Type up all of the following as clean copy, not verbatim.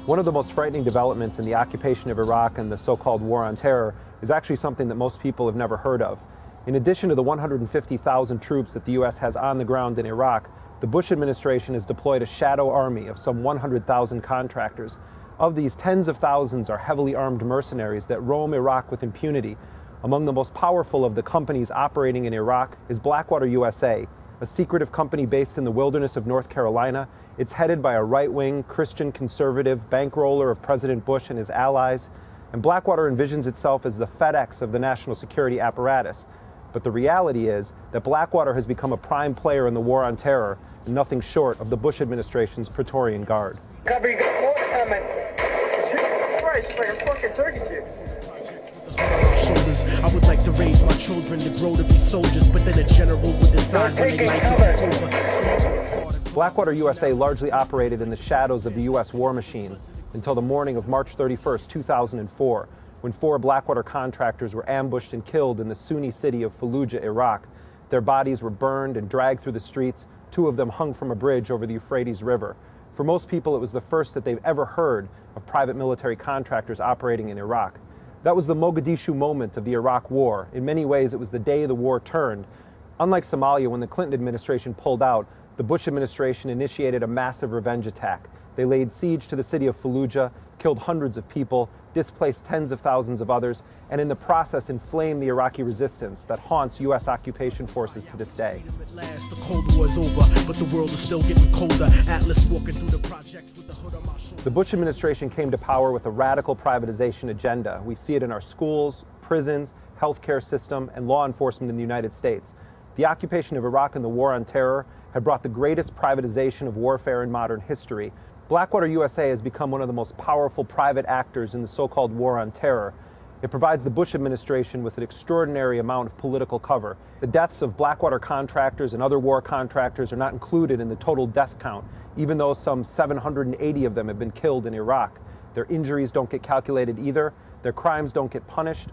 One of the most frightening developments in the occupation of Iraq and the so-called war on terror is actually something that most people have never heard of. In addition to the 150,000 troops that the U.S. has on the ground in Iraq, the Bush administration has deployed a shadow army of some 100,000 contractors. Of these, tens of thousands are heavily armed mercenaries that roam Iraq with impunity. Among the most powerful of the companies operating in Iraq is Blackwater USA, a secretive company based in the wilderness of North Carolina. It's headed by a right-wing, Christian conservative bankroller of President Bush and his allies. And Blackwater envisions itself as the FedEx of the national security apparatus. But the reality is that Blackwater has become a prime player in the war on terror, and nothing short of the Bush administration's Praetorian Guard. Cover, you got more coming. Jesus Christ, it's like a fucking turkey chick. I would like to raise my children to grow to be soldiers, but then a general would decide when they life is over. Blackwater USA largely operated in the shadows of the U.S. war machine until the morning of March 31st, 2004, when 4 Blackwater contractors were ambushed and killed in the Sunni city of Fallujah, Iraq. Their bodies were burned and dragged through the streets. 2 of them hung from a bridge over the Euphrates River. For most people, it was the first that they've ever heard of private military contractors operating in Iraq. That was the Mogadishu moment of the Iraq War. In many ways, it was the day the war turned. Unlike Somalia, when the Clinton administration pulled out, the Bush administration initiated a massive revenge attack. They laid siege to the city of Fallujah, killed hundreds of people, displaced tens of thousands of others, and in the process inflamed the Iraqi resistance that haunts U.S. occupation forces to this day. The Cold War's over, but the world is still getting colder. Atlas walking through the projects with the hood on my shoulder. The Bush administration came to power with a radical privatization agenda. We see it in our schools, prisons, healthcare system, and law enforcement in the United States. The occupation of Iraq and the war on terror had brought the greatest privatization of warfare in modern history. Blackwater USA has become one of the most powerful private actors in the so-called war on terror. It provides the Bush administration with an extraordinary amount of political cover. The deaths of Blackwater contractors and other war contractors are not included in the total death count, even though some 780 of them have been killed in Iraq. Their injuries don't get calculated either. Their crimes don't get punished.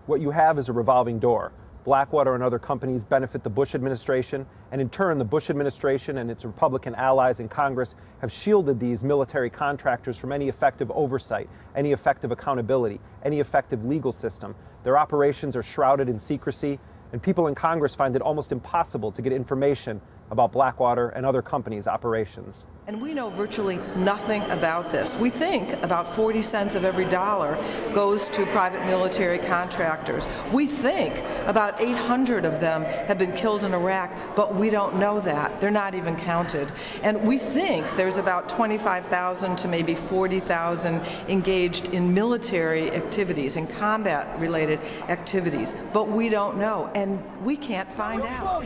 What you have is a revolving door. Blackwater and other companies benefit the Bush administration, and in turn, the Bush administration and its Republican allies in Congress have shielded these military contractors from any effective oversight, any effective accountability, any effective legal system. Their operations are shrouded in secrecy, and people in Congress find it almost impossible to get information about Blackwater and other companies' operations. And we know virtually nothing about this. We think about 40 cents of every dollar goes to private military contractors. We think about 800 of them have been killed in Iraq, but we don't know that. They're not even counted. And we think there's about 25,000 to maybe 40,000 engaged in military activities, in combat-related activities, but we don't know, and we can't find out.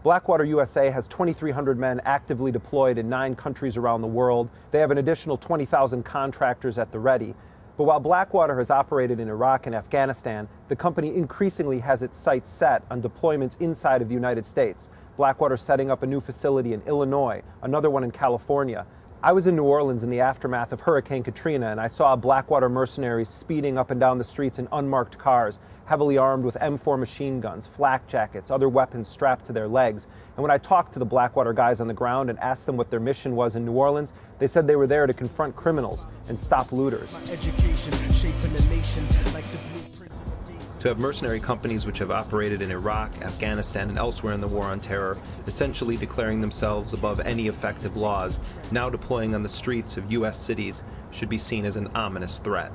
Blackwater USA has 2,300 men actively deployed in 9 countries around the world. They have an additional 20,000 contractors at the ready. But while Blackwater has operated in Iraq and Afghanistan, the company increasingly has its sights set on deployments inside of the United States. Blackwater setting up a new facility in Illinois, another one in California. I was in New Orleans in the aftermath of Hurricane Katrina, and I saw Blackwater mercenaries speeding up and down the streets in unmarked cars, heavily armed with M4 machine guns, flak jackets, other weapons strapped to their legs. And when I talked to the Blackwater guys on the ground and asked them what their mission was in New Orleans, they said they were there to confront criminals and stop looters. To have mercenary companies which have operated in Iraq, Afghanistan, and elsewhere in the war on terror, essentially declaring themselves above any effective laws, now deploying on the streets of U.S. cities, should be seen as an ominous threat.